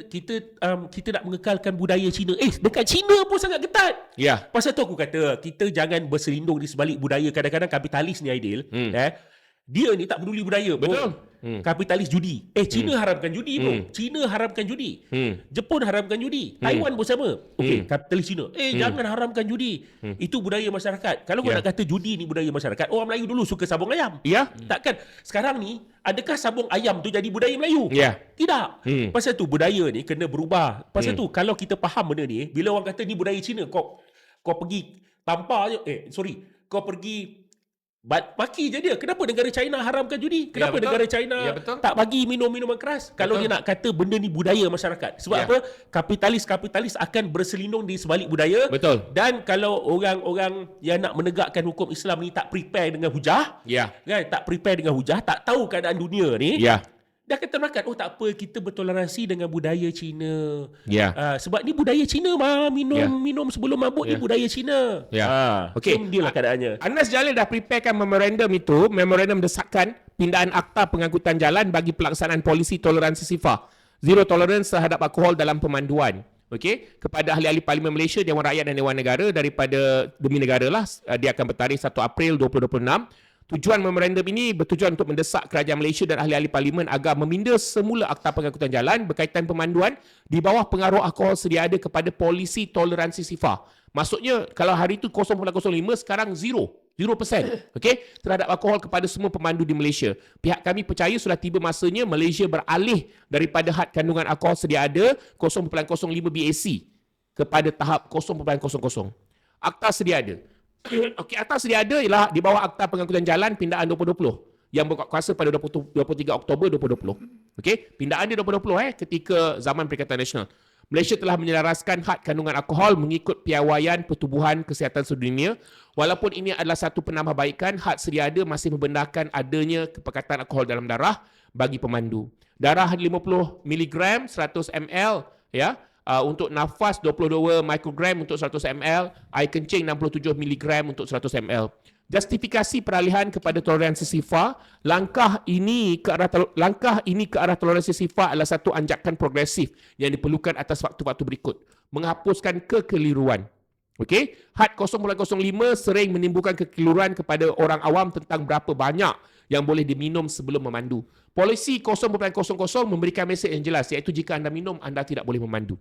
kita nak mengekalkan budaya Cina. Dekat Cina pun sangat ketat. Ya. Pasal tu aku kata kita jangan berselindung di sebalik budaya. Kadang-kadang kapitalis ni Aidil, dia ni tak peduli budaya. Betul. Kapitalis judi. Cina haramkan judi bro. Cina haramkan judi. Jepun haramkan judi. Taiwan pun sama. Okey, kapitalis Cina. Jangan haramkan judi. Itu budaya masyarakat. Kalau kau nak kata judi ni budaya masyarakat, orang Melayu dulu suka sabung ayam. Ya. Takkan sekarang ni adakah sabung ayam tu jadi budaya Melayu? Ya. Tidak. Pasal tu budaya ni kena berubah. Pasal tu kalau kita faham benda ni, bila orang kata ni budaya Cina, kau pergi tampar je. Kau pergi maki je dia. Kenapa negara China haramkan judi? Kenapa negara China tak bagi minum minuman keras? Kalau dia nak kata benda ni budaya masyarakat. Sebab apa? Kapitalis akan berselindung di sebalik budaya. Betul. Dan kalau orang-orang yang nak menegakkan hukum Islam ni tak prepare dengan hujah, kan? Tak prepare dengan hujah, tak tahu keadaan dunia ni, dia akan termakan, tak apa, kita bertoleransi dengan budaya Cina. Sebab ni budaya Cina mah, minum sebelum mabuk ni budaya Cina. Okey. Dia lah keadaannya. Anas Jalil dah preparekan memorandum desakan pindaan akta pengangkutan jalan bagi pelaksanaan polisi toleransi SIFA. Zero tolerance terhadap alkohol dalam pemanduan. Okey, kepada ahli-ahli Parlimen Malaysia, Dewan Rakyat dan Dewan Negara daripada Demi Negara lah, dia akan bertarikh 1 April 2026. Tujuan memorandum ini bertujuan untuk mendesak kerajaan Malaysia dan ahli-ahli parlimen agar meminda semula akta pengangkutan jalan berkaitan pemanduan di bawah pengaruh alkohol sedia ada kepada polisi toleransi SIFA. Maksudnya kalau hari itu 0.05, sekarang 0%. Okey, terhadap alkohol kepada semua pemandu di Malaysia. Pihak kami percaya sudah tiba masanya Malaysia beralih daripada had kandungan alkohol sedia ada 0.05 BAC kepada tahap 0.00. Akta sedia ada. Okey, akta sedia ada ialah di bawah Akta Pengangkutan Jalan Pindaan 2020 yang berkuasa pada 23 Oktober 2020. Okey, pindaan dia 2020 ketika zaman Perikatan Nasional. Malaysia telah menyelaraskan had kandungan alkohol mengikut piawaian Pertubuhan Kesihatan Sedunia. Walaupun ini adalah satu penambahbaikan, had sedia ada masih membenarkan adanya kepekatan alkohol dalam darah bagi pemandu. Darah 50 mg 100 ml untuk nafas 22 mikrogram untuk 100 ml, air kencing 67 mg untuk 100 ml. Justifikasi peralihan kepada toleransi SIFA, langkah ini ke arah toleransi SIFA adalah satu anjakan progresif yang diperlukan atas waktu-waktu berikut. Menghapuskan kekeliruan. Okey, had 0.05 sering menimbulkan kekeliruan kepada orang awam tentang berapa banyak yang boleh diminum sebelum memandu. Polisi 0.00 memberikan mesej yang jelas, iaitu jika anda minum, anda tidak boleh memandu.